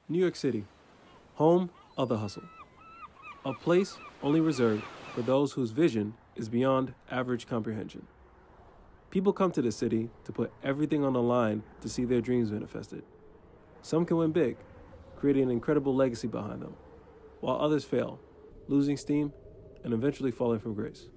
New York City, home of the hustle. A place only reserved for those whose vision is beyond average comprehension. People come to the city to put everything on the line to see their dreams manifested. Some can win big, creating an incredible legacy behind them, while others fail, losing steam and eventually falling from grace.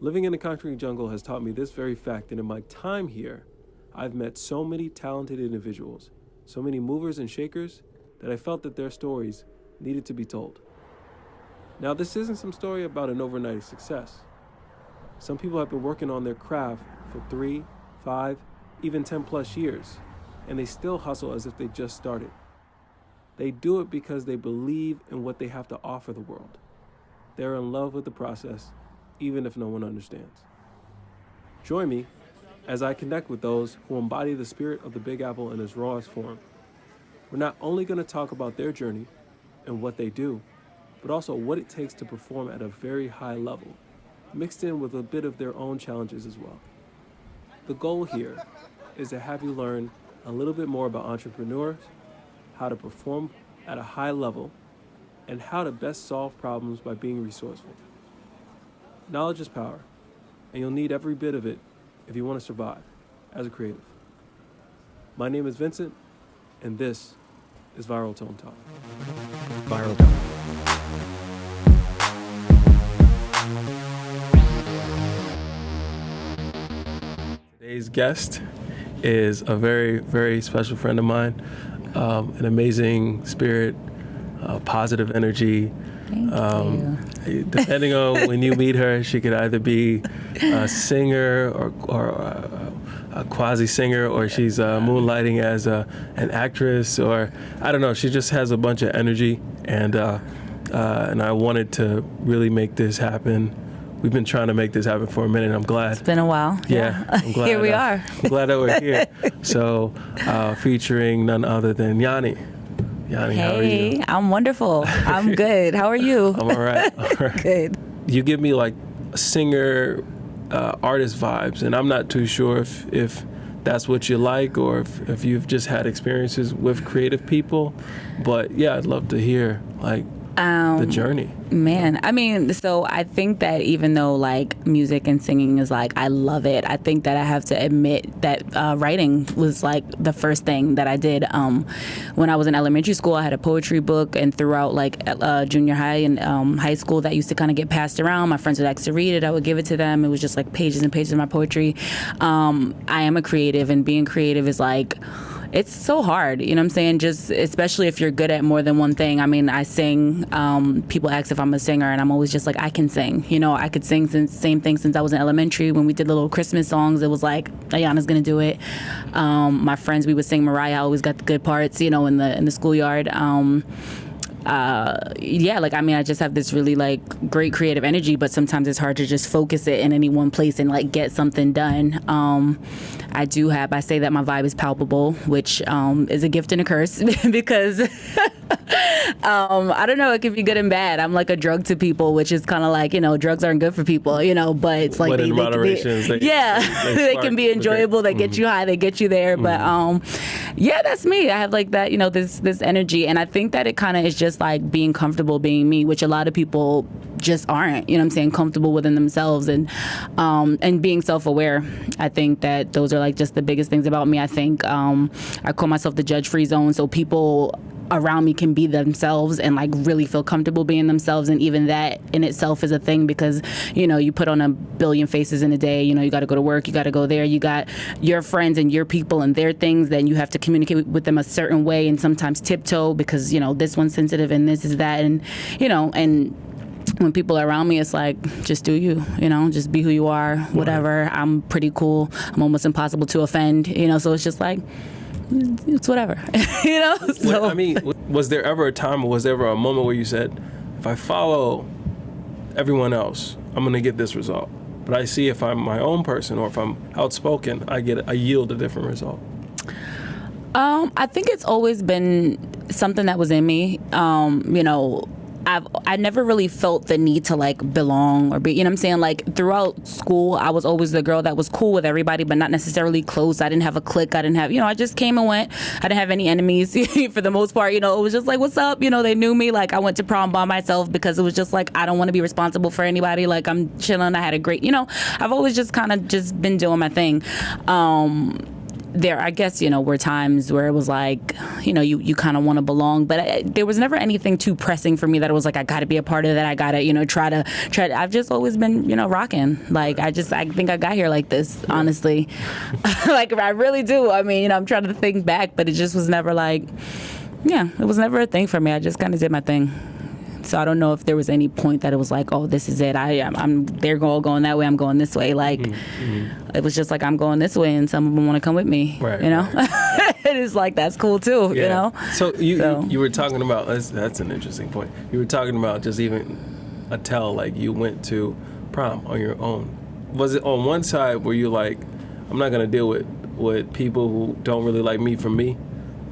Living in the concrete jungle has taught me this very fact, and in my time here, I've met so many talented individuals, so many movers and shakers, that I felt that their stories needed to be told. Now, this isn't some story about an overnight success. Some people have been working on their craft for 3, 5, even 10 plus years, and they still hustle as if they just started. They do it because they believe in what they have to offer the world. They're in love with the process, even if no one understands. Join me as I connect with those who embody the spirit of the Big Apple in its rawest form. We're not only going to talk about their journey and what they do, but also what it takes to perform at a very high level, mixed in with a bit of their own challenges as well. The goal here is to have you learn a little bit more about entrepreneurs, how to perform at a high level, and how to best solve problems by being resourceful. Knowledge is power, and you'll need every bit of it if you want to survive as a creative. My name is Vincent, and this is Viraltone Talk. Viraltone. Today's guest is a very, very special friend of mine, an amazing spirit, positive energy. Thank you. Depending on when you meet her, she could either be a singer or a quasi-singer, or she's moonlighting as an actress, or I don't know. She just has a bunch of energy, and I wanted to really make this happen. We've been trying to make this happen for a minute. I'm glad. It's been a while. Yeah, I'm glad. Here we are. I'm glad that we're here. So, featuring none other than Yani. Yani, Hey, how are you? I'm wonderful. I'm good. How are you? I'm all right. All right. Good. You give me like singer, artist vibes, and I'm not too sure if that's what you like, or if you've just had experiences with creative people. But yeah, I'd love to hear like the journey. Man, I mean, so I think that even though like music and singing is like, I love it, I think that I have to admit that writing was like the first thing that I did. When I was in elementary school, I had a poetry book, and throughout like junior high and high school, that used to kind of get passed around. My friends would ask to read it. I would give it to them. It was just like pages and pages of my poetry. I am a creative, and being creative is like, it's so hard, you know what I'm saying? Just especially if you're good at more than one thing. I mean, I sing. People ask if I'm a singer, and I'm always just like, I can sing. You know, I could sing same thing since I was in elementary. When we did the little Christmas songs, it was like, Ayana's gonna do it. My friends, we would sing Mariah. I always got the good parts, you know, in the schoolyard. Yeah, like, I mean, I just have this really like great creative energy, but sometimes it's hard to just focus it in any one place and like get something done. I say that my vibe is palpable, which is a gift and a curse because I don't know, it can be good and bad. I'm like a drug to people, which is kind of like, you know, drugs aren't good for people, you know, but it's like they can be enjoyable. They get you high, they get you there. But yeah, that's me. I have like that, you know, this energy, and I think that it kind of is just like being comfortable being me, which a lot of people just aren't, you know what I'm saying, comfortable within themselves, and being self-aware. I think that those are like just the biggest things about me. I think I call myself the judge-free zone, so people around me can be themselves and like really feel comfortable being themselves, and even that in itself is a thing, because you know, you put on a billion faces in a day. You know, you got to go to work, you got to go there, you got your friends and your people and their things, then you have to communicate with them a certain way, and sometimes tiptoe because, you know, this one's sensitive and this is that, and you know, and when people are around me, it's like, just do you, you know, just be who you are, whatever. I'm pretty cool. I'm almost impossible to offend, you know, so it's just like, it's whatever, you know? So. Well, I mean, was there ever a time, or was there ever a moment where you said, if I follow everyone else, I'm going to get this result, but I see if I'm my own person or if I'm outspoken, I yield a different result? I think it's always been something that was in me. You know, I never really felt the need to like belong or be, you know what I'm saying? Like throughout school, I was always the girl that was cool with everybody, but not necessarily close. I didn't have a clique. I didn't have, I just came and went. I didn't have any enemies for the most part. It was just like, what's up? They knew me. Like I went to prom by myself because it was just like, I don't want to be responsible for anybody. Like I'm chilling. I had a great, I've always just kind of just been doing my thing. There, I guess, were times where it was like, you kind of want to belong, but there was never anything too pressing for me that it was like, I got to be a part of that. I got to, try to, I've just always been, rocking. Like, I think I got here like this, honestly. Like, I really do. I mean, I'm trying to think back, but it just was never like, it was never a thing for me. I just kind of did my thing. So I don't know if there was any point that it was like, oh, this is it. They're all going that way. I'm going this way. Like, it was just like, I'm going this way, and some of them want to come with me. Right. Right. It's like, that's cool too. So you were talking about that's an interesting point. You were talking about just even like you went to prom on your own. Was it on one side where you like, I'm not gonna deal with people who don't really like me for me,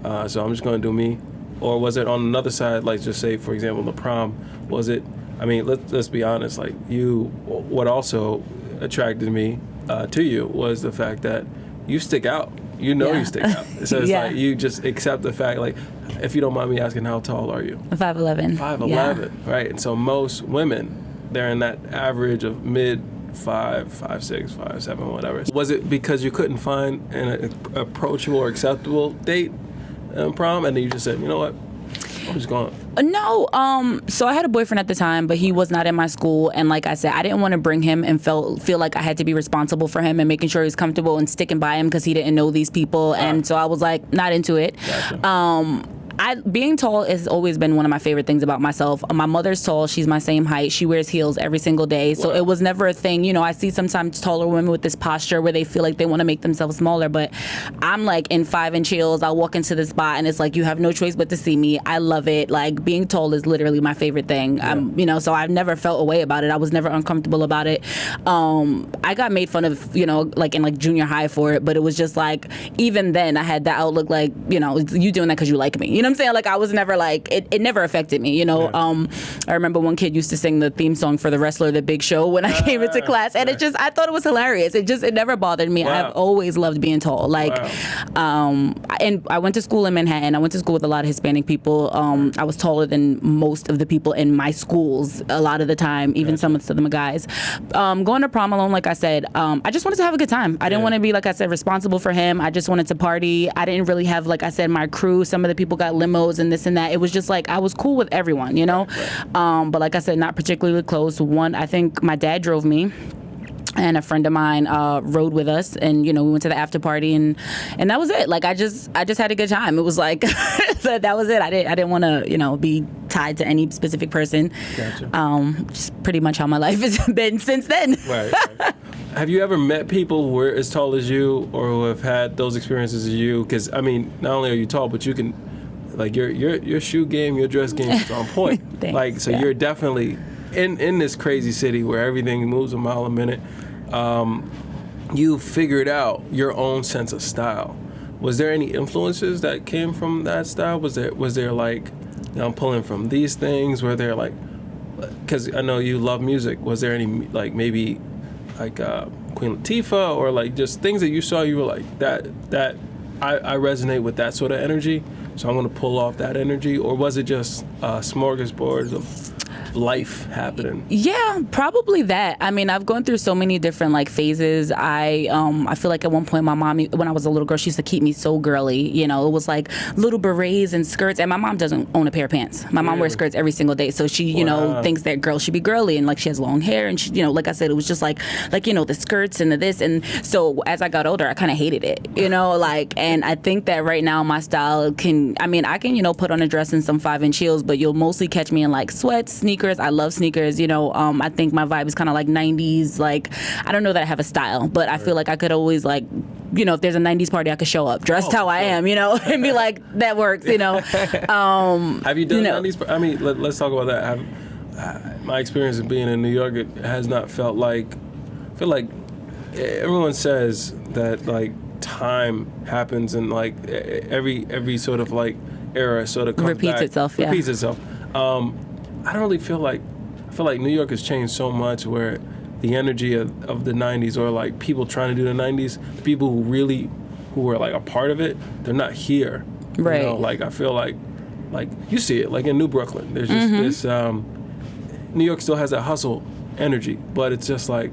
so I'm just gonna do me? Or was it on another side, like just say, for example, the prom, was it, I mean, let's be honest, like what also attracted me to you was the fact that you stick out. You stick out. So it's like you just accept the fact, like, if you don't mind me asking, how tall are you? 5'11". 5'11", right? And so most women, they're in that average of mid 5'6", 5'7", whatever. Was it because you couldn't find an approachable or acceptable date prom, and then you just said, you know what, I'm just going? No, so I had a boyfriend at the time, but he was not in my school, and like I said, I didn't want to bring him and feel like I had to be responsible for him and making sure he was comfortable and sticking by him because he didn't know these people, and so I was like, not into it. Gotcha. Being tall has always been one of my favorite things about myself. My mother's tall. She's my same height. She wears heels every single day. So it was never a thing. I see sometimes taller women with this posture where they feel like they want to make themselves smaller. But I'm like in 5-inch heels. I'll walk into the spot and it's like, you have no choice but to see me. I love it. Like being tall is literally my favorite thing. Yeah. So I've never felt a way about it. I was never uncomfortable about it. I got made fun of, like in like junior high for it. But it was just like, even then I had that outlook like, you doing that because you like me. You know what I'm saying? Like I was never like, it never affected me, Yeah. I remember one kid used to sing the theme song for The Wrestler, The Big Show when I came into class, and I thought it was hilarious. It never bothered me. Wow. I've always loved being tall. Like, and I went to school in Manhattan. I went to school with a lot of Hispanic people. I was taller than most of the people in my schools a lot of the time, even some of them guys. Going to prom alone, like I said, I just wanted to have a good time. I didn't want to be, like I said, responsible for him. I just wanted to party. I didn't really have, like I said, my crew. Some of the people got limos and this and that. It was just like I was cool with everyone, but like I said, not particularly close. I think my dad drove me, and a friend of mine rode with us, and we went to the after party, and that was it. Like I just had a good time. It was like that was it. I didn't want to be tied to any specific person. Gotcha. Just pretty much how my life has been since then. Right. Have you ever met people who are as tall as you, or who have had those experiences as you? Because I mean, not only are you tall, but you can, like your shoe game, your dress game is on point. Thanks, like so, you're definitely in this crazy city where everything moves a mile a minute. You figured out your own sense of style. Was there any influences that came from that style? Was there like, I'm pulling from these things? Were there like, because I know you love music. Was there any like maybe like Queen Latifah, or like just things that you saw you were like that I resonate with that sort of energy, so I'm going to pull off that energy? Or was it just smorgasbords of life happening? Yeah, probably that. I mean, I've gone through so many different like phases. I feel like at one point my mom, when I was a little girl, she used to keep me so girly. It was like little berets and skirts, and my mom doesn't own a pair of pants. My mom wears skirts every single day, so she thinks that girls should be girly, and like she has long hair, and she, like I said, it was just like the skirts and the this, and so as I got older, I kind of hated it, and I think that right now my style I can put on a dress and some 5-inch heels, but you'll mostly catch me in like sweats, sneakers. I love sneakers. I think my vibe is kind of like 90s. Like, I don't know that I have a style, but I feel like I could always like, if there's a 90s party, I could show up dressed how I am, and be like, that works, Have you done 90s? I mean, let's talk about that. My experience of being in New York, it has not felt like, I feel like everyone says that like time happens and like every sort of like era sort of comes repeats back, itself. Repeats itself. I don't really feel like New York has changed so much where the energy of the 90s, or like people trying to do the 90s, the people who were like a part of it, they're not here. Right. You know, like I feel like you see it like in New Brooklyn. There's just this New York still has that hustle energy, but it's just like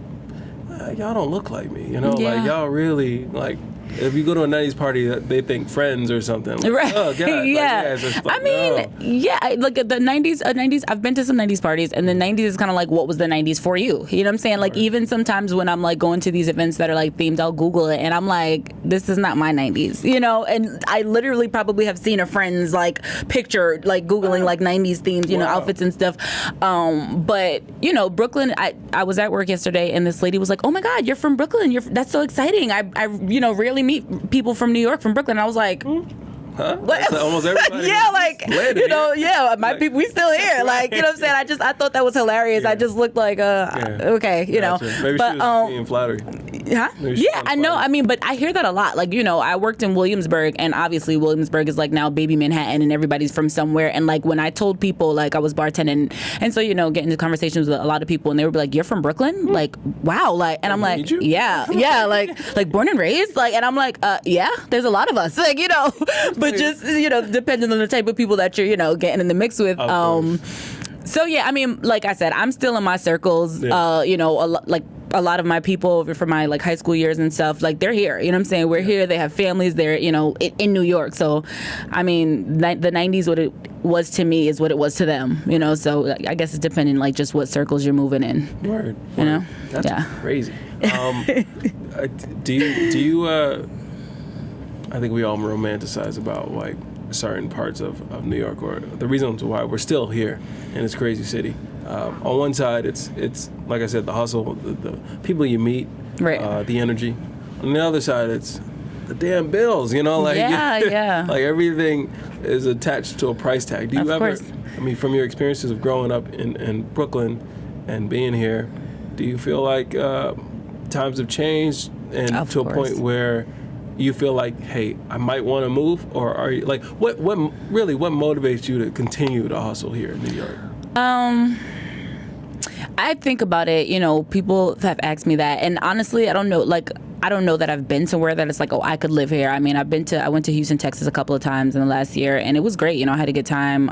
y'all don't look like me, you know? Yeah. Like y'all really like if you go to a 90s party, they think Friends or something. Like, right. Oh, God. Yeah. I mean, like the 90s, I've been to some 90s parties, and the 90s is kind of like, what was the 90s for you? You know what I'm saying? Like, even sometimes when I'm like going to these events that are like themed, I'll Google it, and I'm like, this is not my 90s, you know? And I literally probably have seen a Friend's like picture, like Googling like 90s themes, you know, outfits and stuff. But, you know, Brooklyn, I was at work yesterday, and this lady was like, oh my God, you're from Brooklyn. That's so exciting. I you know, rarely meet people from New York, from Brooklyn. And I was like, huh? What? Almost everybody. Yeah, like, you know, my people, we still here. Like, you know what I'm saying? I thought that was hilarious. Yeah. I just looked like, okay, you know. Maybe but, she was being flattery. Huh? Yeah, I know. I mean, but I hear that a lot. Like, you know, I worked in Williamsburg, and obviously Williamsburg is like now baby Manhattan, and everybody's from somewhere. And like when I told people, like I was bartending, and so, you know, getting into conversations with a lot of people, and they would be like, you're from Brooklyn? Like, wow. Like, and I'm like, yeah, like born and raised. Like, and I'm like, yeah, there's a lot of us. Like, you know, but just, you know, depending on the type of people that you're, you know, getting in the mix with. So yeah, I mean, like I said, I'm still in my circles. Yeah. You know, a lot of my people from my like high school years and stuff, like they're here. You know what I'm saying? We're here. They have families. They're, you know, in New York. So, I mean, the 90s, what it was to me is what it was to them. You know, so I guess it's depending like just what circles you're moving in. Word. You know? That's crazy. Do you? I think we all romanticize about like certain parts of New York, or the reasons why we're still here in this crazy city. On one side, it's like I said, the hustle, the people you meet, right. The energy. On the other side, it's the damn bills, you know, like yeah. like everything is attached to a price tag. Do you ever? Course. I mean, from your experiences of growing up in Brooklyn and being here, do you feel like times have changed and of to course. A point where you feel like, hey, I might want to move, or are you like what motivates you to continue to hustle here in New York? I think about it, you know, people have asked me that, and honestly, I don't know that I've been somewhere that it's like, oh, I could live here. I mean, I went to Houston, Texas a couple of times in the last year, and it was great. You know, I had a good time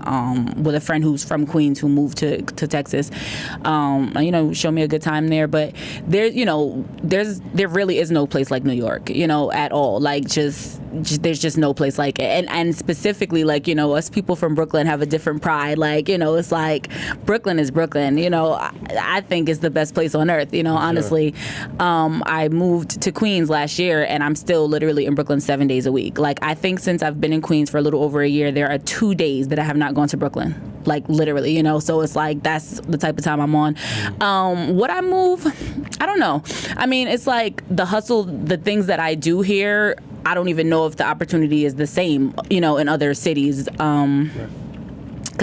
with a friend who's from Queens who moved to Texas. You know, showed me a good time there. But there really is no place like New York, you know, at all. Like just there's just no place like it. And specifically, like, you know, us people from Brooklyn have a different pride. Like, you know, it's like Brooklyn is Brooklyn. You know, I think it's the best place on earth. You know, honestly, I moved to Queens last year, and I'm still literally in Brooklyn 7 days a week. Like, I think since I've been in Queens for a little over a year, there are 2 days that I have not gone to Brooklyn. Like, literally, you know, so it's like that's the type of time I'm on. Would I move? I don't know. I mean, it's like the hustle, the things that I do here, I don't even know if the opportunity is the same, you know, in other cities. Because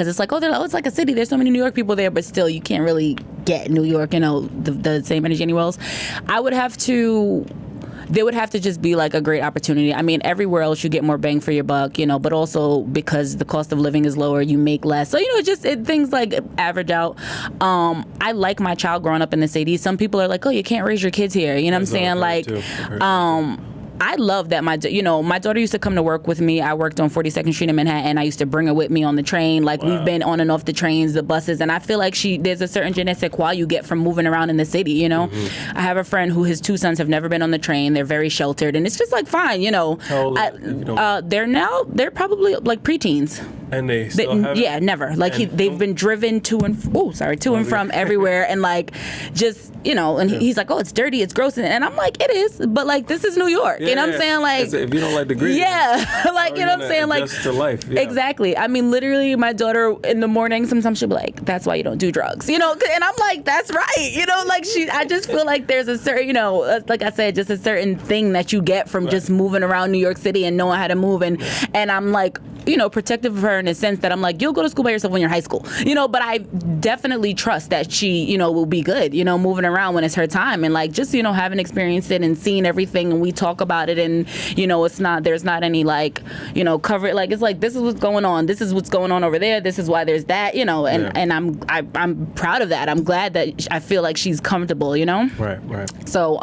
it's like, it's like a city. There's so many New York people there, but still, you can't really get New York, you know, the same energy anywhere else. There would have to just be like a great opportunity. I mean, everywhere else you get more bang for your buck, you know, but also because the cost of living is lower, you make less. So, you know, things like average out. I like my child growing up in the city. Some people are like, oh, you can't raise your kids here. You know what I'm saying? Like, I love that my daughter used to come to work with me. I worked on 42nd Street in Manhattan. I used to bring her with me on the train. Like, we've been on and off the trains, the buses, and I feel like there's a certain je ne sais quoi you get from moving around in the city, you know? I have a friend who his 2 sons have never been on the train. They're very sheltered, and it's just like, fine, you know. They're probably like preteens. And they still have yeah, never. Like they've been driven to and from everywhere, and like just, you know, and he's like, oh, it's dirty, it's gross, and I'm like, it is, but like this is New York, you know what I'm saying? Like, if you don't like the grit, like, you know what I'm saying? Like, to life, exactly. I mean, literally, my daughter in the morning sometimes she'll be like, that's why you don't do drugs, you know, and I'm like, that's right, you know, like I just feel like there's a certain, you know, like I said, just a certain thing that you get from just moving around New York City and knowing how to move, and I'm like, protective of her in a sense that I'm like, you'll go to school by yourself when you're in high school, but I definitely trust that she, will be good, moving around when it's her time, and like just, having experienced it and seen everything, and we talk about it, and, there's not any like, cover it, like it's like, this is what's going on, this is what's going on over there, this is why there's that, and I'm proud of that. I'm glad that I feel like she's comfortable, Right. So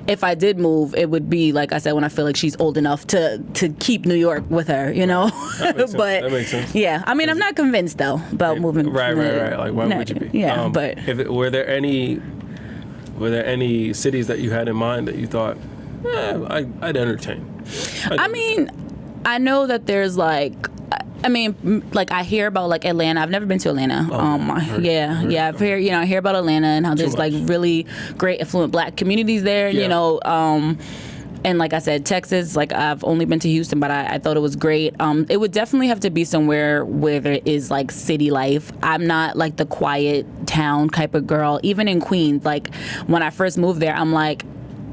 if I did move, it would be like I said, when I feel like she's old enough to keep New York with her, That makes but that makes sense. yeah, I mean, I'm not convinced though about moving. Right. Like, why would you be? Yeah, but were there any cities that you had in mind that you thought, I'd entertain? I mean, I know that there's like I hear about like Atlanta. I've never been to Atlanta. I've heard, I hear about Atlanta and how there's like really great affluent Black communities there. And like I said, Texas, like I've only been to Houston, but I thought it was great. It would definitely have to be somewhere where there is like city life. I'm not like the quiet town type of girl. Even in Queens, like when I first moved there, I'm like,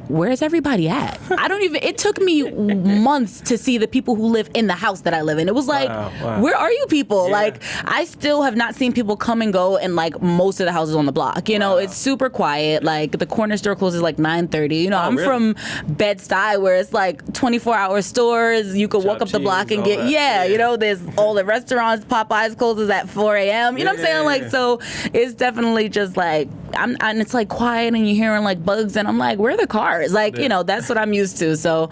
where's everybody at? It took me months to see the people who live in the house that I live in. It was like, wow. Where are you people? Yeah. Like, I still have not seen people come and go in like most of the houses on the block. It's super quiet. Like the corner store closes like 9:30. I'm really? from Bed-Stuy, where it's like 24-hour stores. You could walk up the block and get, there's all the restaurants. Popeyes closes at 4 a.m. You know what I'm saying? Like, so it's definitely just like, and it's like quiet and you're hearing like bugs and I'm like, where are the cars? Like, that's what I'm used to. So,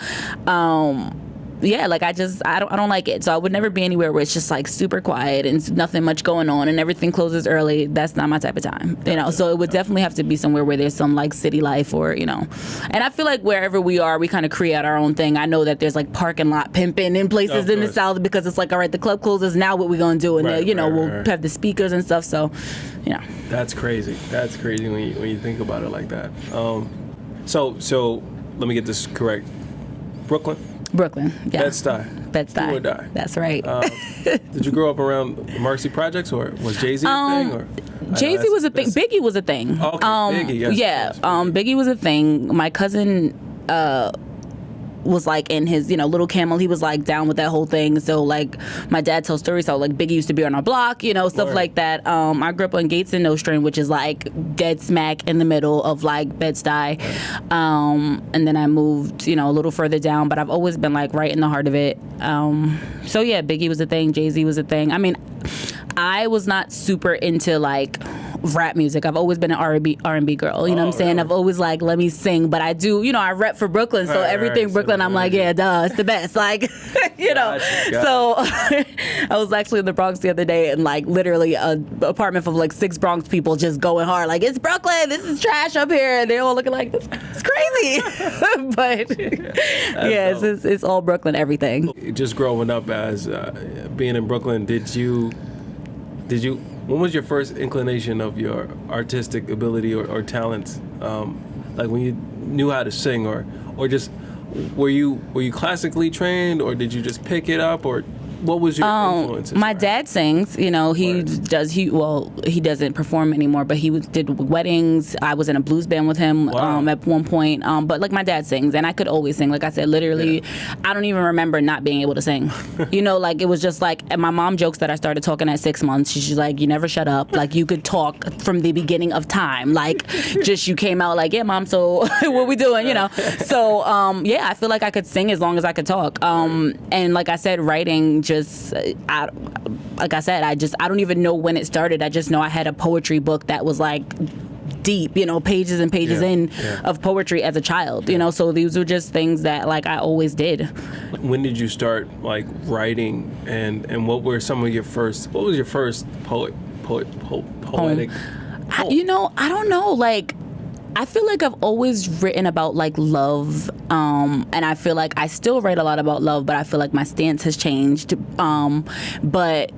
like I don't like it. So I would never be anywhere where it's just like super quiet and nothing much going on and everything closes early. That's not my type of time, So it would definitely have to be somewhere where there's some like city life or, And I feel like wherever we are, we kind of create our own thing. I know that there's like parking lot pimping in places in the South because it's like, all right, the club closes. Now what we gonna do? And we'll have the speakers and stuff. So, That's crazy. That's crazy when you think about it like that. So let me get this correct. Brooklyn, yeah. Bed-Stuy. Do or die. That's right. Did you grow up around the Marcy Projects, or was Jay-Z a thing? Or Jay-Z was a thing. Biggie was a thing. Okay, Biggie, yes. Yeah, Biggie was a thing. My cousin was like in his, little Camel. He was like down with that whole thing. So like my dad tells stories how like Biggie used to be on our block, stuff like that. I grew up on Gates and Nostrand, which is like dead smack in the middle of like Bed-Stuy. And then I moved, a little further down, but I've always been like right in the heart of it. So yeah, Biggie was a thing. Jay-Z was a thing. I mean, I was not super into like rap music. I've always been an R&B girl. You know what I'm saying? Really? I've always like, let me sing, but I do, I rep for Brooklyn, so everything Brooklyn, I'm like, yeah, duh, it's the best. Like, So I was actually in the Bronx the other day, and like literally an apartment full of like 6 Bronx people just going hard, like, it's Brooklyn, this is trash up here, and they're all looking like, this is crazy. But it's all Brooklyn, everything. Just growing up as being in Brooklyn, did you? When was your first inclination of your artistic ability or talents? Like when you knew how to sing, or just were you classically trained, or did you just pick it up, or what was your influences? My dad sings. He doesn't perform anymore, but he did weddings. I was in a blues band with him at one point. But like my dad sings, and I could always sing. Like I said, literally, I don't even remember not being able to sing. Like it was just like, and my mom jokes that I started talking at 6 months. She's like, you never shut up. Like you could talk from the beginning of time. Like just you came out like, yeah, mom. So what we doing? So I feel like I could sing as long as I could talk. And like I said, writing. Like I said, I don't even know when it started. I just know I had a poetry book that was like deep, pages and pages of poetry as a child, so these were just things that like I always did. When did you start like writing, and what was your first poetic poem? I don't know, like I feel like I've always written about like love, and I feel like I still write a lot about love, but I feel like my stance has changed. But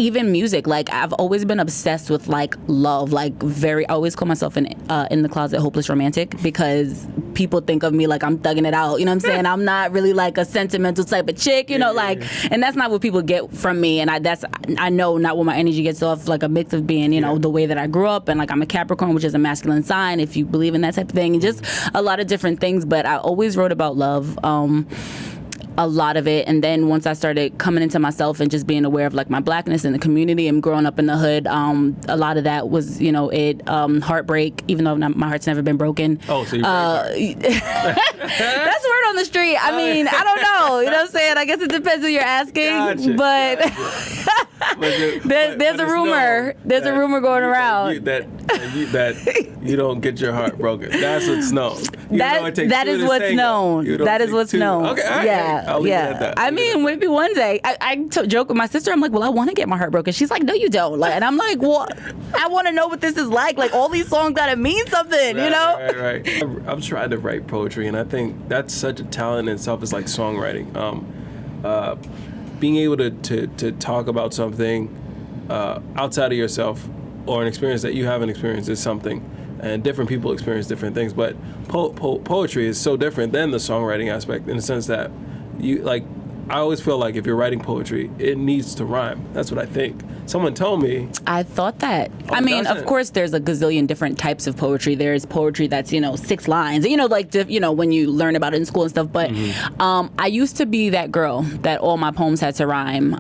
even music, like I've always been obsessed with like love, like I always call myself in the closet hopeless romantic, because people think of me like I'm thugging it out, you know what I'm saying? I'm not really like a sentimental type of chick, and that's not what people get from me, and I know not what my energy gets off, like a mix of being, the way that I grew up, and like I'm a Capricorn, which is a masculine sign, if you believe in that type of thing, and just a lot of different things, but I always wrote about love. a lot of it. And then once I started coming into myself and just being aware of like my blackness in the community and growing up in the hood, a lot of that was, heartbreak, even though my heart's never been broken. Oh, so that's word on the street. I mean, I don't know. You know what I'm saying? I guess it depends who you're asking. But there's a rumor. There's a rumor going around. That you don't get your heart broken. That's what's known. That is what's known. That is what's known. Okay, all right. Yeah. I mean, maybe one day. I joke with my sister. I'm like, well, I want to get my heart broken. She's like, no, you don't. Like, and I'm like, well, I want to know what this is like. Like, all these songs gotta mean something, you know? Right. I'm trying to write poetry, and I think that's such a talent in itself. Is like songwriting. Being able to talk about something outside of yourself or an experience that you haven't experienced is something. And different people experience different things, but poetry is so different than the songwriting aspect in the sense that I always feel like if you're writing poetry, it needs to rhyme. That's what I think. Someone told me. I thought that. I mean, of course, there's a gazillion different types of poetry. There's poetry that's, 6 lines, when you learn about it in school and stuff. But I used to be that girl that all my poems had to rhyme.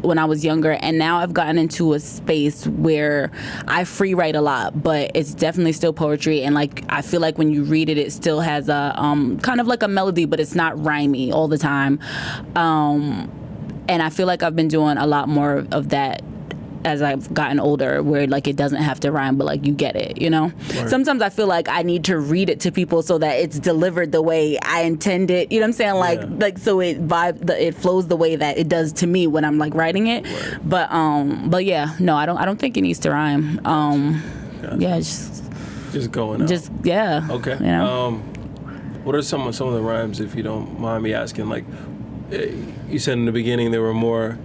When I was younger, and now I've gotten into a space where I free write a lot, but it's definitely still poetry, and like I feel like when you read it, it still has a kind of like a melody, but it's not rhymey all the time. And I feel like I've been doing a lot more of that as I've gotten older, where like it doesn't have to rhyme, but like you get it, Right. Sometimes I feel like I need to read it to people so that it's delivered the way I intend it. You know what I'm saying? Like so it it flows the way that it does to me when I'm like writing it. Right. But yeah, no, I don't think it needs to rhyme. Gotcha. Yeah, just going out. Just yeah. Okay. What are some of the rhymes, if you don't mind me asking? Like you said in the beginning, there were more.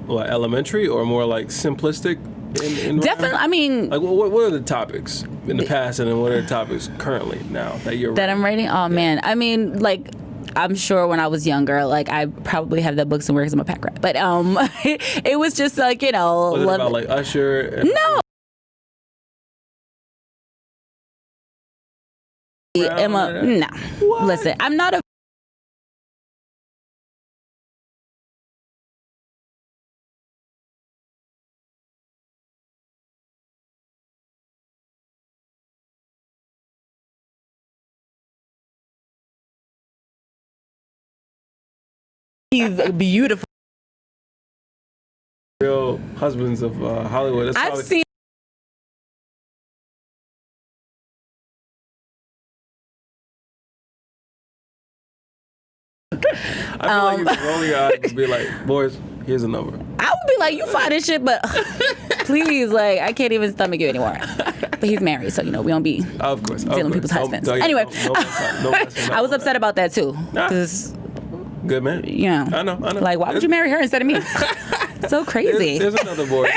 Elementary or more like simplistic in definitely rhyme? I mean, like what are the topics in the past and then what are the topics currently now that you're that writing? I'm writing? Oh man, I mean, like I'm sure when I was younger, like I probably have that book somewhere because I'm a pack rat, but it was just like was it about like Usher? No. No. What? Listen, I'm not a He's beautiful. Real husbands of Hollywood. I've seen. I feel like you would roll your eyes and be like, boys, here's a number. I would be like, you fine as shit, but please, like, I can't even stomach you anymore. But he's married, so, we don't be stealing people's husbands. Anyway, I was upset about that, too. Because... Good man. Yeah. I know. Like, why would you marry her instead of me? So crazy. There's another boy.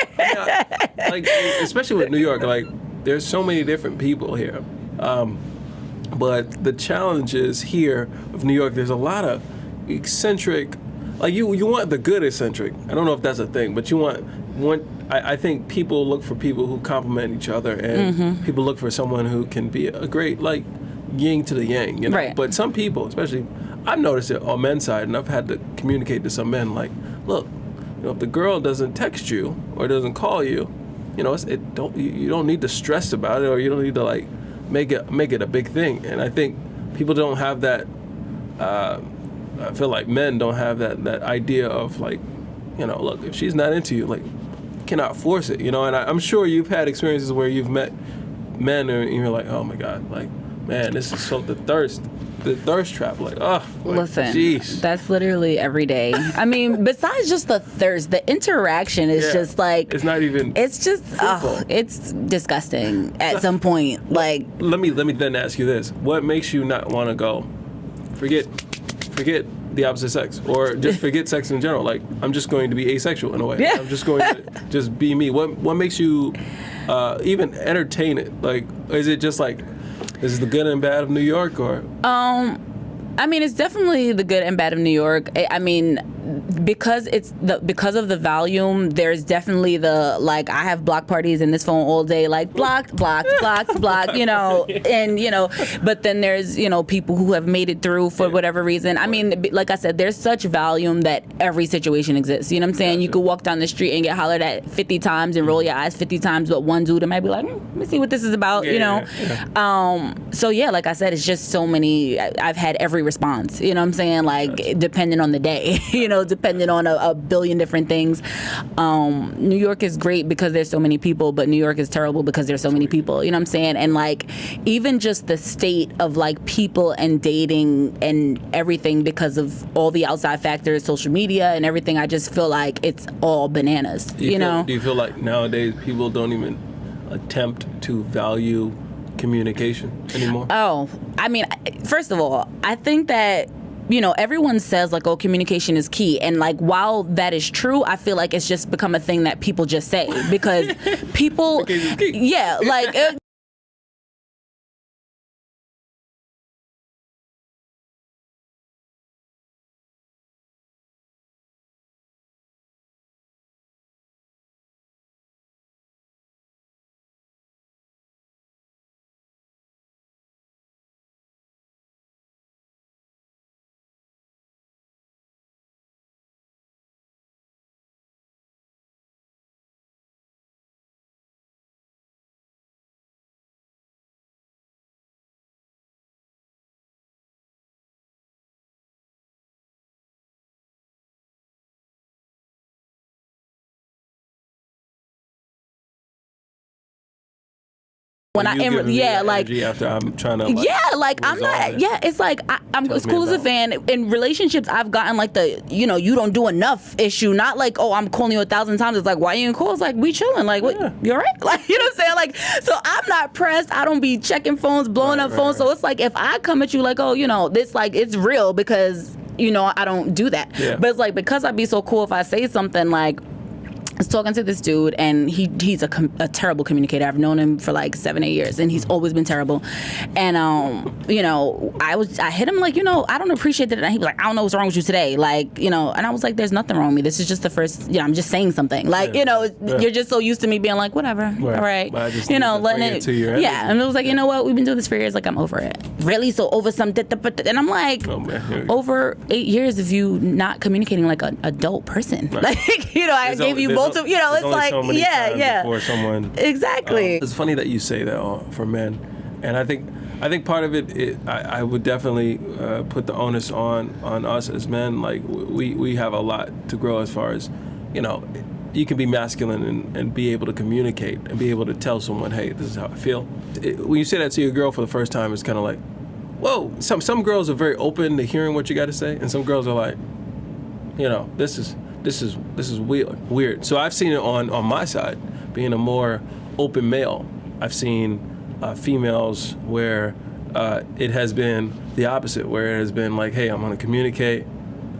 Like, especially with New York, like, there's so many different people here. But the challenge is here of New York, there's a lot of eccentric, like you want the good eccentric. I don't know if that's a thing, but you want I think people look for people who complement each other, and people look for someone who can be a great, like, yin to the yang, Right. But some people, especially, I've noticed it on men's side, and I've had to communicate to some men, like, look, if the girl doesn't text you or doesn't call you, you don't need to stress about it, or you don't need to like make it a big thing. And I think people don't have that. I feel like men don't have that idea of like, look, if she's not into you, like, you cannot force it, And I'm sure you've had experiences where you've met men and you're like, oh my God, like, man, this is so the thirst trap, like, oh, listen, geez. That's literally every day. I mean, besides just the thirst, the interaction is just like, it's not even, it's just, it's disgusting at some point. Like, let me then ask you this: what makes you not want to go? Forget the opposite sex, or just forget sex in general. Like, I'm just going to be asexual in a way. Yeah. I'm just going to just be me. What makes you even entertain it? Like, is it just like, is it the good and bad of New York, or? I mean, it's definitely the good and bad of New York. I mean, because because of the volume, there's definitely the, like, I have block parties in this phone all day, like blocked, you know, and, you know, but then there's, you know, people who have made it through for whatever reason. I mean, like I said, there's such volume that every situation exists. You know what I'm saying? You could walk down the street and get hollered at 50 times and roll your eyes 50 times, but one dude might be like, let me see what this is about, you know? So yeah, like I said, it's just so many. I've had every response, you know what I'm saying? Like, depending on the day, you know, depending on a billion different things. New York is great because there's so many people, but New York is terrible because there's so many people, you know what I'm saying? And like, even just the state of like people and dating and everything, because of all the outside factors, social media and everything, I just feel like it's all bananas, you know? Do you feel like nowadays people don't even attempt to value communication anymore? Oh, I mean, first of all, I think that, you know, everyone says like, oh, communication is key. And like, while that is true, I feel like it's just become a thing that people just say because people, yeah, like, when I am, yeah, like, after I'm trying to, like, yeah, like, I'm not, yeah, it's like, I'm as cool as a fan. In relationships, I've gotten like the, you know, you don't do enough issue, not like, oh, I'm calling you 1,000 times. It's like, why you ain't call? It's like, we chilling, like, what, you all right? Like, you know what I'm saying? Like, so I'm not pressed. I don't be checking phones, blowing up phones. So it's like, if I come at you like, oh, you know, this, like, it's real because, you know, I don't do that. But it's like, because I'd be so cool if I say something like, I was talking to this dude, and he's a terrible communicator. I've known him for like 7-8 years, and he's always been terrible. And you know, I hit him like, you know, I don't appreciate that. And he was like, I don't know what's wrong with you today, like, you know. And I was like, there's nothing wrong with me. This is just the first, you know, I'm just saying something, like, you know, you're just so used to me being like, whatever, all right, you know, letting it, yeah. And it was like, you know what, we've been doing this for years, like, I'm over it. Really? So over some, and I'm like, over 8 years of you not communicating like an adult person, like, you know, I gave you both. You know, it's like, so before someone, exactly. It's funny that you say that for men, and I think part of it, I would definitely put the onus on us as men. Like, we have a lot to grow as far as, you know, you can be masculine and be able to communicate and be able to tell someone, hey, this is how I feel. When you say that to your girl for the first time, it's kind of like, whoa. Some girls are very open to hearing what you got to say, and some girls are like, you know, this is weird. So I've seen it on my side, being a more open male. I've seen females where it has been the opposite, where it has been like, hey, I'm going to communicate,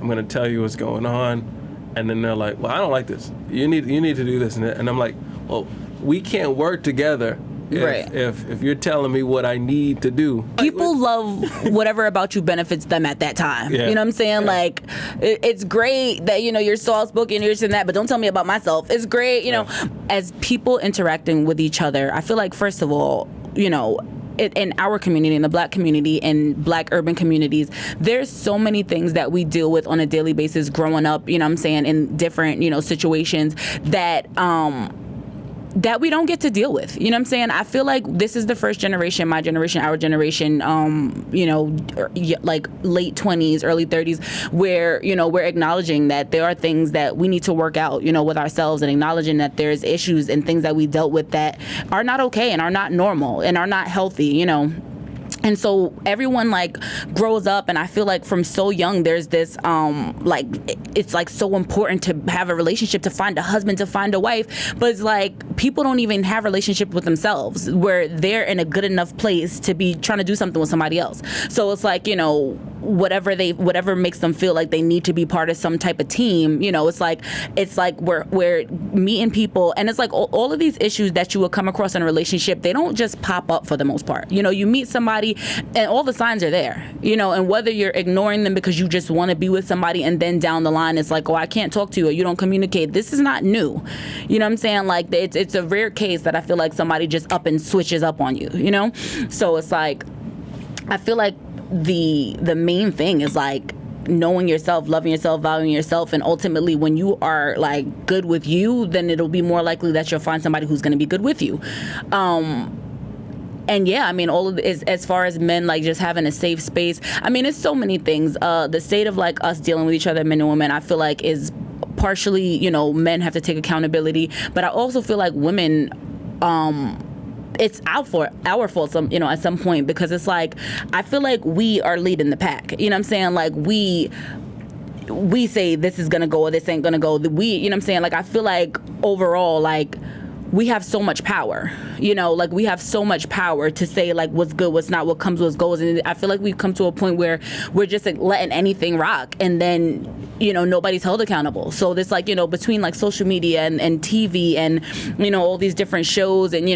I'm going to tell you what's going on, and then they're like, well, I don't like this. You need to do this, and I'm like, well, we can't work together. If you're telling me what I need to do. People love whatever about you benefits them at that time. You know what I'm saying? Like, it's great that, you know, you're soft-spoken, you're this and that, but don't tell me about myself. It's great, you know. As people interacting with each other, I feel like, first of all, you know, in our community, in the Black community, in Black urban communities, there's so many things that we deal with on a daily basis growing up, you know what I'm saying, in different, you know, situations that that we don't get to deal with. You know what I'm saying? I feel like this is the first generation, my generation, our generation, you know, like late 20s, early 30s, where, you know, we're acknowledging that there are things that we need to work out, you know, with ourselves, and acknowledging that there's issues and things that we dealt with that are not okay and are not normal and are not healthy, you know. And so everyone like grows up, and I feel like from so young there's this like, it's like so important to have a relationship, to find a husband, to find a wife, but it's like people don't even have a relationship with themselves where they're in a good enough place to be trying to do something with somebody else. So it's like, you know, whatever makes them feel like they need to be part of some type of team. It's like we're meeting people, and it's like all of these issues that you will come across in a relationship, they don't just pop up for the most part. You meet somebody and all the signs are there, and whether you're ignoring them because you just want to be with somebody, and then down the line it's like, oh, I can't talk to you, or you don't communicate. This is not new. You know what I'm saying? Like, it's a rare case that I feel like somebody just up and switches up on you, So it's like, I feel like the main thing is like knowing yourself, loving yourself, valuing yourself, and ultimately when you are like good with you, then it'll be more likely that you'll find somebody who's going to be good with you. And yeah, I mean, all of it, as far as men, like just having a safe space, I mean, it's so many things. The state of like us dealing with each other, men and women, I feel like is partially, men have to take accountability, but I also feel like women, it's our fault, at some point, because it's like, I feel like we are leading the pack. You know what I'm saying? Like we say this is gonna go or this ain't gonna go. You know what I'm saying? Like, I feel like overall, like, we have so much power, like we have so much power to say like what's good, what's not, what comes, what goes. And I feel like we've come to a point where we're just like letting anything rock, and then, nobody's held accountable. So this like, between like social media and TV and, all these different shows and,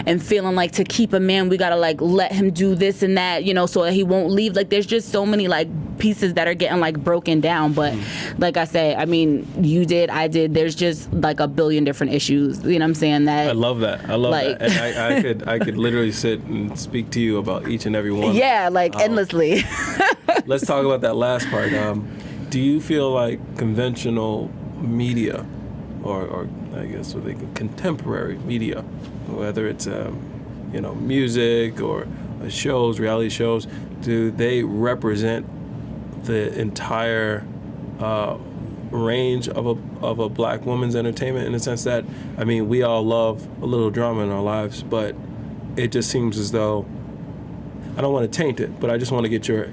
and feeling like to keep a man, we gotta like let him do this and that, so that he won't leave. Like, there's just so many like pieces that are getting like broken down. But like I say, I mean, you did, I did, there's just like a billion different issues, what I'm saying? That I love that. Like, that. And I could literally sit and speak to you about each and every one. Yeah, like endlessly. Let's talk about that last part. Do you feel like conventional media, or I guess what they call contemporary media, whether it's music or shows, reality shows, do they represent the entire range of a black woman's entertainment, in the sense that, I mean, we all love a little drama in our lives, but it just seems as though, I don't want to taint it, but I just want to get your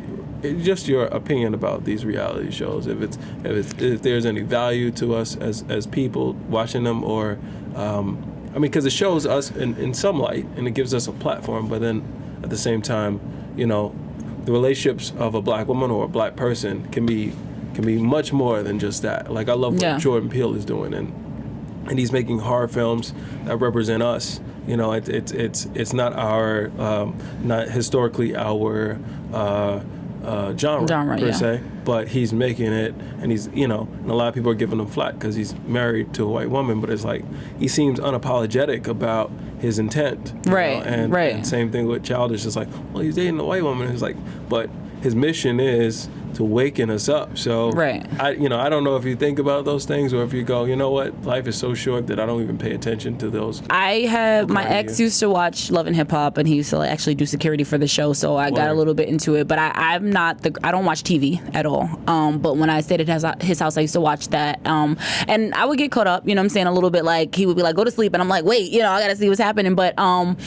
opinion about these reality shows, if there's any value to us as people watching them, or I mean, because it shows us in some light and it gives us a platform, but then at the same time, the relationships of a black woman or a black person can be much more than just that. Like, I love what Jordan Peele is doing, and he's making horror films that represent us. It's not our not historically our genre per se, but he's making it, and he's and a lot of people are giving him flack because he's married to a white woman, but it's like he seems unapologetic about his intent, and same thing with Childish. It's like, well, he's dating a white woman. It's like, but his mission is to waken us up. So I don't know if you think about those things, or if you go, you know what, life is so short that I don't even pay attention to those. My ex used to watch Love and Hip Hop, and he used to actually do security for the show, so I got a little bit into it. But I don't watch TV at all. But when I stayed at his house, I used to watch that. And I would get caught up, a little bit. Like, he would be like, go to sleep, and I'm like, wait, I gotta see what's happening. But I'm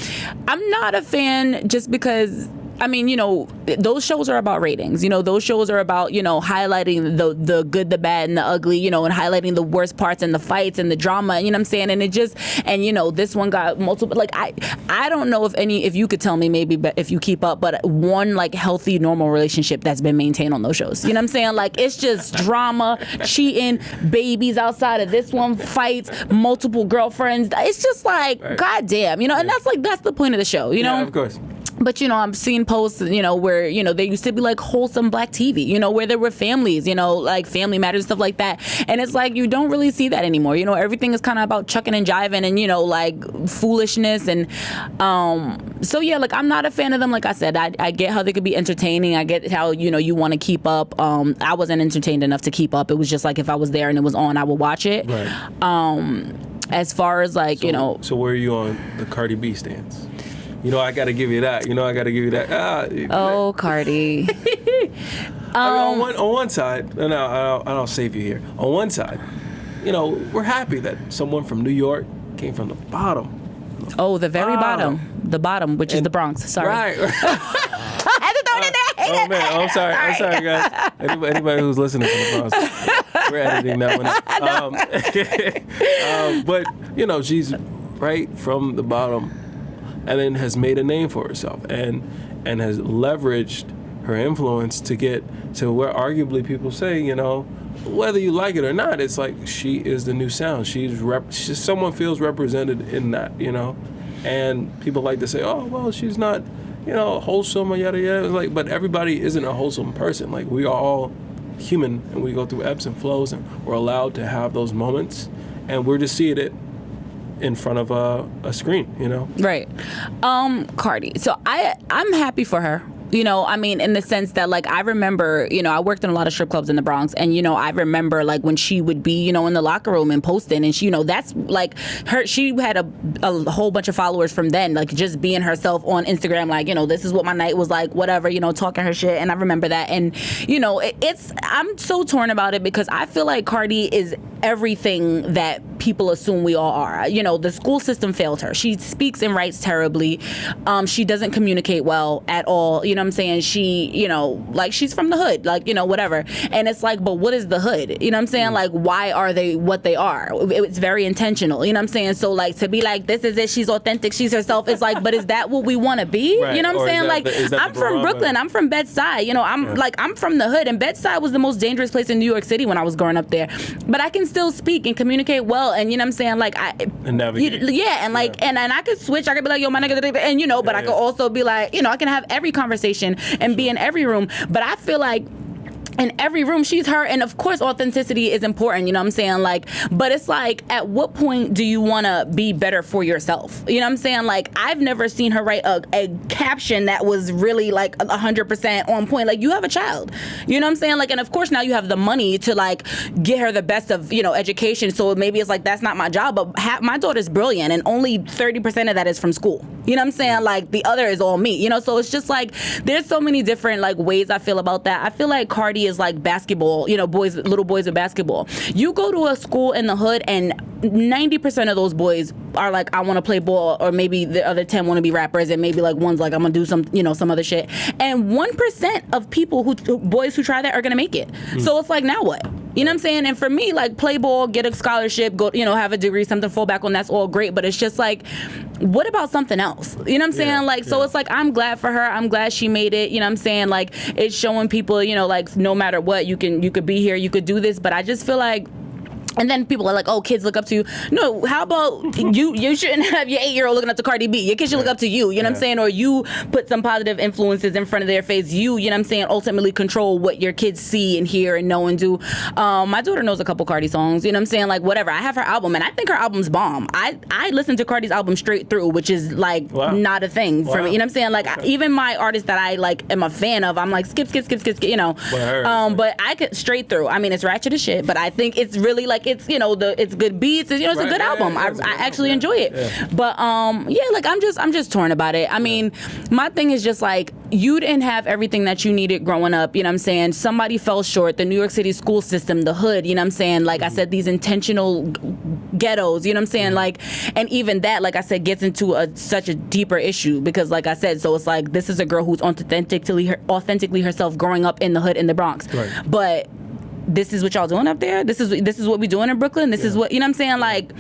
not a fan, just because, I mean, those shows are about ratings. Those shows are about, highlighting the good, the bad, and the ugly, and highlighting the worst parts and the fights and the drama, you know what I'm saying? And it just, and this one got multiple, like, I don't know if you could tell me, maybe, but if you keep up, but one like healthy, normal relationship that's been maintained on those shows. You know what I'm saying? Like, it's just drama, cheating, babies outside of this one, fights, multiple girlfriends. It's just like, goddamn, and that's the point of the show, Yeah, of course. But, I'm seeing posts, where, there used to be like wholesome black TV, where there were families, like Family Matters and stuff like that. And it's like, you don't really see that anymore. Everything is kind of about chucking and jiving and, like foolishness. And so, yeah, like, I'm not a fan of them. Like I said, I get how they could be entertaining. I get how, you want to keep up. I wasn't entertained enough to keep up. It was just like, if I was there and it was on, I would watch it. Right. As far as like, So where are you on the Cardi B stance? I got to give you that. I got to give you that. Oh, Cardi. On one side, and I'll save you here. On one side, we're happy that someone from New York came from the bottom. Oh, the very bottom. The bottom, which is the Bronx. Sorry. Right. I had to throw it in there. Oh, man. I'm sorry, guys. Anybody who's listening from the Bronx, we're editing that one. But, she's right from the bottom, and then has made a name for herself, and has leveraged her influence to get to where arguably people say, you know, whether you like it or not, it's like she is the new sound. Someone feels represented in that, you know, and people like to say, oh, well, she's not, you know, wholesome or yada yada. Like, but everybody isn't a wholesome person. Like, we are all human, and we go through ebbs and flows, and we're allowed to have those moments, and we're just seeing it in front of a screen, you know. Right. Cardi. So I'm happy for her. You know, I mean, in the sense that, like, I remember, you know, I worked in a lot of strip clubs in the Bronx, and, you know, I remember, like, when she would be, you know, in the locker room and posting, and she, you know, that's, like, she had a whole bunch of followers from then, like, just being herself on Instagram, like, you know, this is what my night was like, whatever, you know, talking her shit, and I remember that, and, you know, I'm so torn about it, because I feel like Cardi is everything that people assume we all are. You know, the school system failed her. She speaks and writes terribly. She doesn't communicate well at all. You know what I'm saying? She, you know, like, she's from the hood, like, you know, whatever. And it's like, but what is the hood? You know what I'm saying? Like, why are they what they are? It's very intentional. You know what I'm saying? So, like, to be like, this is it, she's authentic, she's herself, it's like, but is that what we want to be? Right. You know what I'm saying? Like, I'm from Brooklyn, I'm from Bed-Stuy. You know, I'm from the hood, and Bed-Stuy was the most dangerous place in New York City when I was growing up there. But I can still speak and communicate well, and you know what I'm saying? Like, and navigate. And like, and I could switch. I could be like, yo, my nigga, and you know, but I could also be like, you know, I can have every conversation and be in every room. But I feel like in every room she's her, and of course authenticity is important, you know what I'm saying? Like, but it's like, at what point do you want to be better for yourself? You know what I'm saying? Like, I've never seen her write a caption that was really like 100% on point. Like, you have a child, you know what I'm saying? Like, and of course now you have the money to like get her the best of, you know, education, so maybe it's like, that's not my job, but my daughter's brilliant, and only 30% of that is from school, you know what I'm saying? Like, the other is all me, you know? So it's just like, there's so many different like ways I feel about that. I feel like Cardi is like basketball, you know, little boys with basketball. You go to a school in the hood, and 90% of those boys are like, I want to play ball, or maybe the other 10 want to be rappers, and maybe like one's like, I'm gonna do some, you know, some other shit. And 1% of boys who try that are gonna make it. So it's like, now what? You know what I'm saying? And for me, like, play ball, get a scholarship, go, you know, have a degree, something, fall back on, that's all great. But it's just like, what about something else? You know what I'm saying? Like, so it's like, I'm glad for her. I'm glad she made it. You know what I'm saying? Like, it's showing people, you know, like, no matter what, you could be here, you could do this. But I just feel like, and then people are like, oh, kids look up to you. No, how about you shouldn't have your 8-year-old looking up to Cardi B. Your kids should look up to you, you know what I'm saying? Or you put some positive influences in front of their face. You know what I'm saying, ultimately control what your kids see and hear and know and do. My daughter knows a couple Cardi songs, you know what I'm saying? Like, whatever. I have her album, and I think her album's bomb. I listen to Cardi's album straight through, which is like not a thing for me. You know what I'm saying? Like, even my artists that I like am a fan of, I'm like, skip, you know. But I could straight through. I mean, it's ratchet as shit, but I think it's really like, it's, you know, it's good beats, it's, you know, it's a good album. I actually enjoy it. But like, I'm just torn about it. I mean, my thing is just like, you didn't have everything that you needed growing up, you know what I'm saying? Somebody fell short. The New York City school system, the hood, you know what I'm saying? Like I said, these intentional ghettos, you know what I'm saying? Like, and even that, like I said, gets into such a deeper issue, because like I said, so it's like, this is a girl who's authentically herself, growing up in the hood in the Bronx. But this is what y'all doing up there. This is what we doing in Brooklyn. This is what, you know what I'm saying? Like,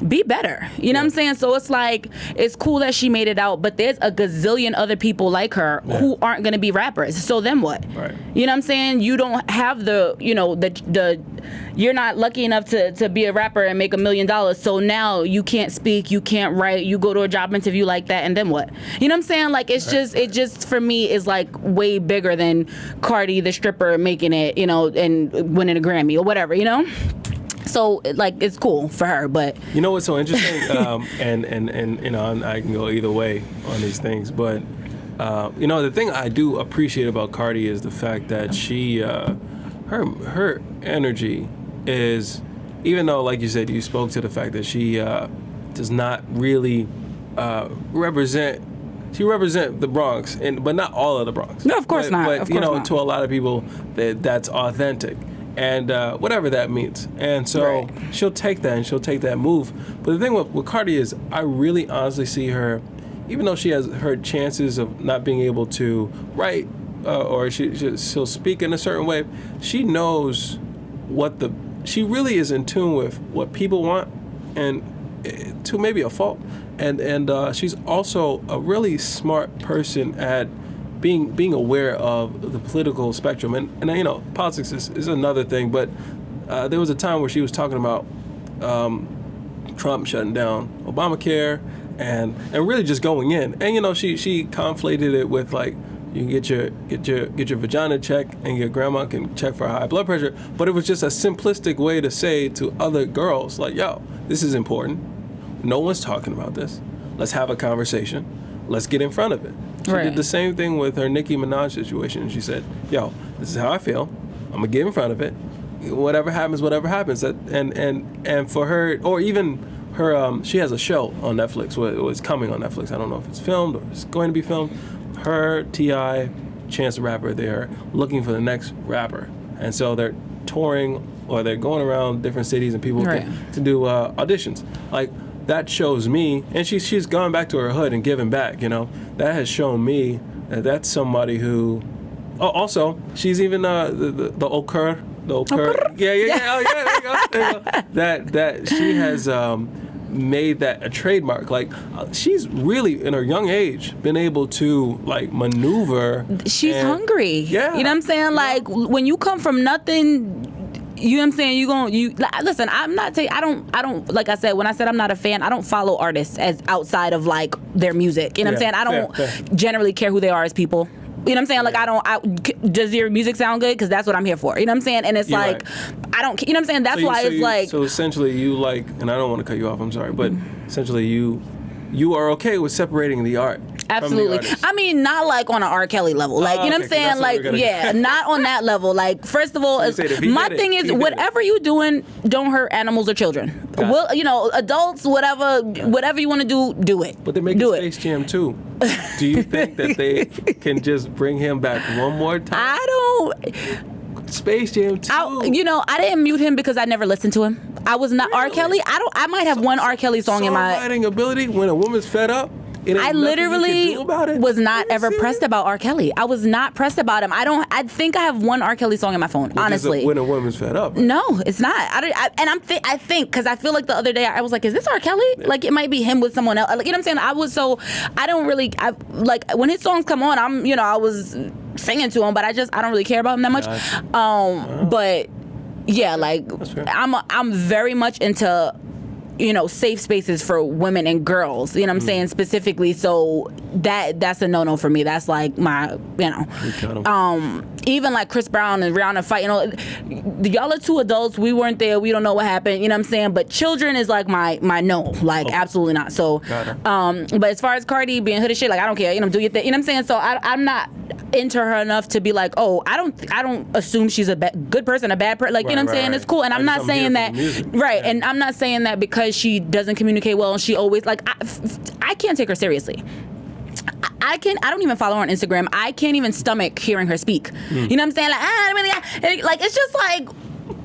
be better. You know what I'm saying? So it's like, it's cool that she made it out, but there's a gazillion other people like her who aren't going to be rappers. So then what? You know what I'm saying? You don't have the, you know, you're not lucky enough to be a rapper and make $1 million. So now you can't speak, you can't write, you go to a job interview like that, and then what? You know what I'm saying? Like, it's it just for me is like way bigger than Cardi, the stripper, making it, you know, and winning a Grammy or whatever, you know? So, like, it's cool for her, but... You know what's so interesting? And you know, I can go either way on these things, but, you know, the thing I do appreciate about Cardi is the fact that she, her energy is, even though, like you said, you spoke to the fact that she does not really represent the Bronx, but not all of the Bronx. No, of course not. But, you know, to a lot of people, that's authentic. And whatever that means. And so she'll take that, and she'll take that move. But the thing with Cardi is, I really honestly see her, even though she has her chances of not being able to write or she'll speak in a certain way, she knows she really is in tune with what people want, and to maybe a fault. And she's also a really smart person at being aware of the political spectrum, and you know, politics is another thing, but there was a time where she was talking about Trump shutting down Obamacare and really just going in, and you know, she conflated it with like, you can get your vagina checked and your grandma can check for high blood pressure, but it was just a simplistic way to say to other girls like, yo, this is important, no one's talking about this, let's have a conversation, let's get in front of it. She did the same thing with her Nicki Minaj situation. She said, yo, this is how I feel, I'm gonna get in front of it, whatever happens. And for her, or even her, she has a show on Netflix, it's coming on Netflix, I don't know if it's filmed or it's going to be filmed. Her, T.I., Chance the Rapper, they're looking for the next rapper. And so they're touring, or they're going around different cities and people to do auditions. Like, that shows me, and she's gone back to her hood and given back, you know. That has shown me that that's somebody who, also, she's even the Okur. Yeah, there you go. That she has made that a trademark. Like, she's really, in her young age, been able to, like, maneuver. She's hungry. Yeah. You know what I'm saying? Like, when you come from nothing, you know what I'm saying? Listen, I'm not I don't, like I said, when I said I'm not a fan, I don't follow artists as outside of like their music. You know what I'm saying? I don't generally care who they are as people. You know what I'm saying? Like, does your music sound good? Because that's what I'm here for. You know what I'm saying? And it's I don't, you know what I'm saying? That's why it's like. So essentially you like, and I don't want to cut you off, I'm sorry, but essentially you are okay with separating the art. Absolutely. I mean, not like on an R. Kelly level. Like, you know what I'm saying? Like, not on that level. Like, first of all, my thing is, whatever you doing, don't hurt animals or children. Well, you know, adults, whatever you want to do it. But they're making Space Jam 2. Do you think that they can just bring him back one more time? I don't. Space Jam 2. I didn't mute him because I never listened to him. I was not R. Kelly. I might have one R. Kelly song in my songwriting ability. When a woman's fed up, I literally was not ever pressed about R. Kelly. I was not pressed about him. I think I have one R. Kelly song in my phone. Honestly, when a woman's fed up. Right? No, it's not. I think because I feel like the other day I was like, is this R. Kelly? Like, it might be him with someone else. Like, you know what I'm saying? I don't really. Like, when his songs come on, I was singing to him, but I don't really care about him that much. But yeah, like, I'm very much into, safe spaces for women and girls, you know what I'm saying, specifically. So that's a no-no for me. That's like my, even like Chris Brown and Rihanna fight, y'all are two adults. We weren't there. We don't know what happened, you know what I'm saying? But children is like my no, like absolutely not. So, but as far as Cardi being hood as shit, like, I don't care, do your thing, you know what I'm saying? So I'm not into her enough to be like, oh, I don't assume she's a good person, a bad person, like, you know what I'm saying? It's cool. And I'm not saying that, and I'm not saying that because she doesn't communicate well and she always, like, I can't take her seriously. I don't even follow her on Instagram. I can't even stomach hearing her speak. You know what I'm saying? Like, it's just like,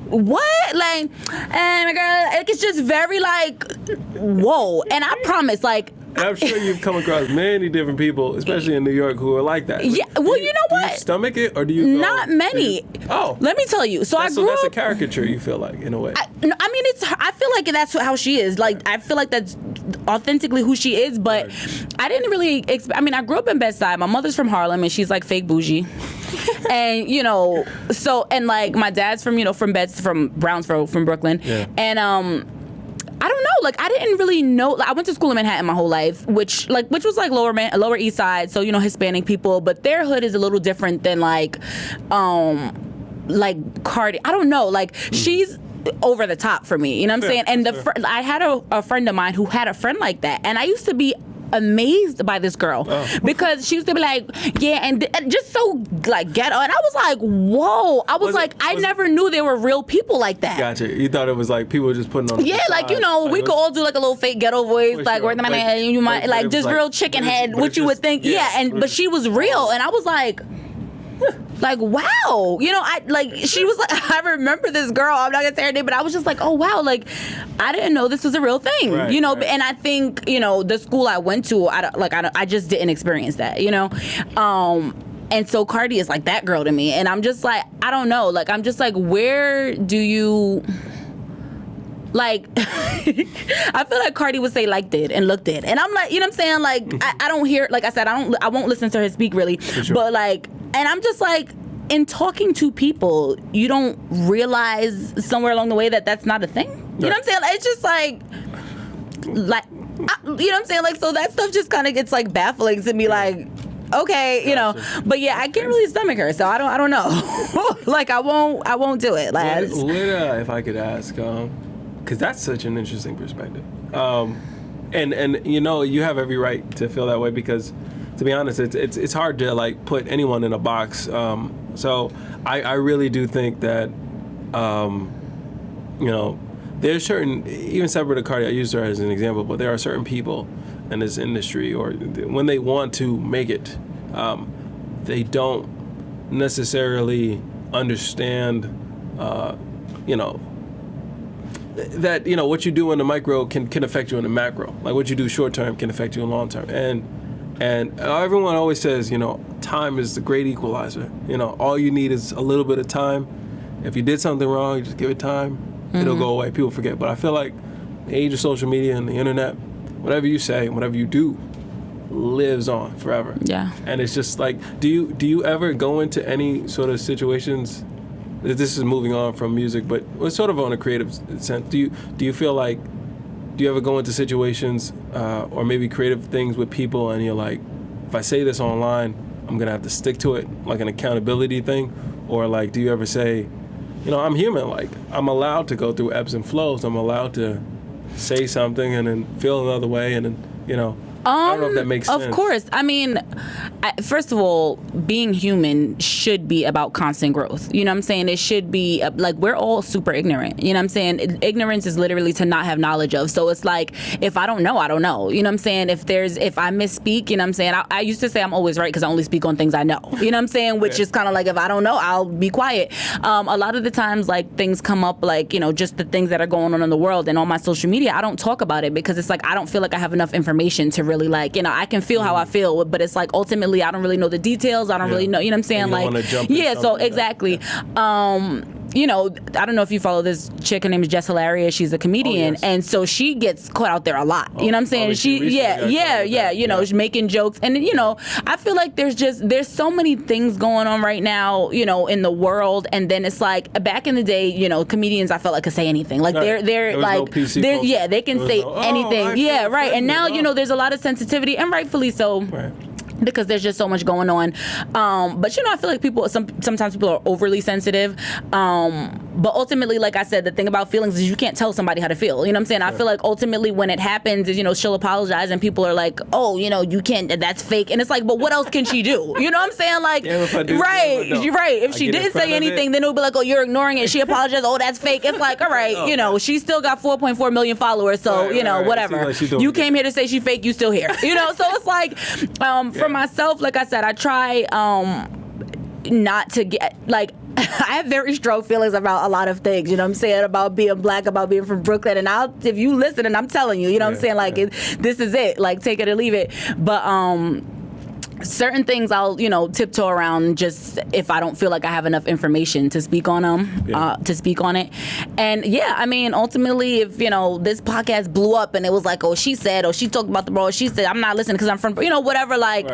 what? Like, and my girl, it's just very like, whoa. And I promise, like, and I'm sure you've come across many different people, especially in New York, who are like that. Yeah, well, you know what? Do you stomach it, or do you? Not many. Let me tell you. So I grew up. That's a caricature, you feel like, in a way. I feel like that's how she is. Like, I feel like that's authentically who she is. But I didn't really. I grew up in Bed-Stuy. My mother's from Harlem, and she's like fake bougie. And and like my dad's from from Brownsville, from Brooklyn, and I don't know. Like, I didn't really know. Like, I went to school in Manhattan my whole life, which was like Lower East Side, so Hispanic people. But their hood is a little different than like Cardi. I don't know. Like, she's over the top for me. You know what I'm saying? And I had a friend of mine who had a friend like that, and I used to be amazed by this girl because she used to be like, and just so like ghetto, and I was like, whoa. I never knew there were real people like that. Gotcha. You thought it was like people were just putting on we could all do like a little fake ghetto voice, like where the man, you might like just real chicken head, what you would think. But she was real, and I was like, wow, she was like, I remember this girl, I'm not gonna say her name, but I was just like, oh wow, like, I didn't know this was a real thing, and I think, the school I went to, I just didn't experience that, and so Cardi is like that girl to me, and I'm just like, I don't know, like, I'm just like, where do you like, I feel like Cardi would say liked it and looked it. And I'm like, you know what I'm saying? Like, I don't hear, like I said, I won't listen to her speak really. Sure. But like, and I'm just like, in talking to people, you don't realize somewhere along the way that that's not a thing. You know what I'm saying? It's just like you know what I'm saying? Like, so that stuff just kind of gets like baffling to me. Like, okay, you know, but yeah, I can't really stomach her, so I don't know. Like, I won't do it. Like, if I could ask, because that's such an interesting perspective, and you know, you have every right to feel that way because, to be honest, it's hard to like put anyone in a box. So I really do think that, you know, there's certain, even separate to Cardi, I used her as an example, but there are certain people in this industry, or when they want to make it, they don't necessarily understand, you know, that, you know, what you do in the micro can affect you in the macro. Like, what you do short term can affect you in long term. And everyone always says, you know, time is the great equalizer. You know, all you need is a little bit of time. If you did something wrong, you just give it time. It'll go away. People forget. But I feel like the age of social media and the internet, whatever you say, whatever you do, lives on forever. Yeah. And it's just like, do you ever go into any sort of situations? This is moving on from music, but it's sort of on a creative sense. Do you feel like, do you ever go into situations or maybe creative things with people and you're like, if I say this online, I'm going to have to stick to it, like an accountability thing? Or like, do you ever say, you know, I'm human, like I'm allowed to go through ebbs and flows. I'm allowed to say something and then feel another way and then, you know. I don't know if that makes sense. Of course. I mean, first of all, being human should be about constant growth. You know what I'm saying? It should be, like, we're all super ignorant. You know what I'm saying? Ignorance is literally to not have knowledge of. So it's like, if I don't know, I don't know. You know what I'm saying? If I misspeak, you know what I'm saying? I used to say I'm always right because I only speak on things I know. You know what I'm saying? Which is kind of like, if I don't know, I'll be quiet. A lot of the times, like, things come up, like, you know, just the things that are going on in the world, and on my social media, I don't talk about it because it's like, I don't feel like I have enough information to really, like, you know, I can feel how I feel, but it's like, ultimately, I don't really know the details. I don't really know, you know what I'm saying? Like, so exactly. You know, I don't know if you follow this chick, her name is Jess Hilarious. She's a comedian, and so she gets caught out there a lot. You know what I'm saying? You know, she's making jokes, and you know, I feel like there's so many things going on right now, you know, in the world, and then it's like, back in the day, you know, comedians, I felt like could say anything. Like, they're like, they can say anything. Right. And now, you know, there's a lot of sensitivity, and rightfully so. Right. Because there's just so much going on. But, you know, I feel like sometimes people are overly sensitive. But ultimately, like I said, the thing about feelings is you can't tell somebody how to feel. You know what I'm saying? I feel like ultimately when it happens is, you know, she'll apologize and people are like, oh, you know, you can't, that's fake. And it's like, but what else can she do? You know what I'm saying? Like, you're right. If she didn't say anything, then it'll be like, oh, you're ignoring it. She apologized. Oh, that's fake. It's like, all right, you know, she still got 4.4 million followers. So, you know, whatever. Like you came here to say she fake, you still here. You know, so it's like, for myself, like I said, I try not to get, like, I have very strong feelings about a lot of things, you know what I'm saying, about being black, about being from Brooklyn, and if you listen, and I'm telling you, you know what I'm saying, like, this is it, like, take it or leave it, but certain things I'll, you know, tiptoe around just if I don't feel like I have enough information to speak on them, to speak on it. And I mean, ultimately, if, you know, this podcast blew up and it was like, oh, she said, or she talked about the bro, she said, I'm not listening because I'm from, you know, whatever, like,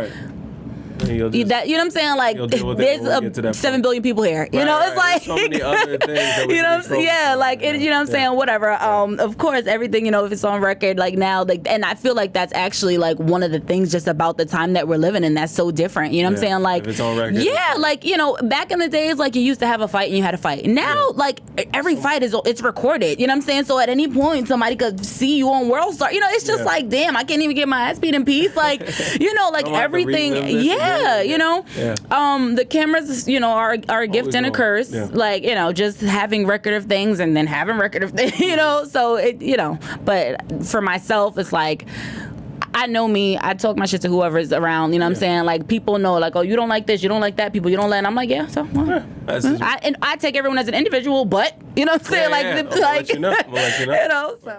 you know what I'm saying? Like, there's 7 billion people here. You know, it's like, so many other things that we you know, like, you know what I'm saying? Whatever. Of course, everything, you know, if it's on record, like now, like, and I feel like that's actually like one of the things just about the time that we're living in that's so different. You know what I'm saying? Like, if it's on record, like, you know, back in the days, like, you used to have a fight and you had a fight. Now, like, every fight it's recorded. You know what I'm saying? So at any point, somebody could see you on World Star. You know, it's just like, damn, I can't even get my ass beat in peace. Like, you know, like everything. You know, the cameras, you know, are a gift and a curse. Like, you know, just having record of things and then having record of things, you know. So it, you know, but for myself, it's like, I know me. I talk my shit to whoever's around. You know what I'm saying? Like, people know, like, oh, you don't like this, you don't like that. People, you don't like. And I'm like, so. Well, I take everyone as an individual, but you know what I'm saying? Like, I'll let you know. You know, so.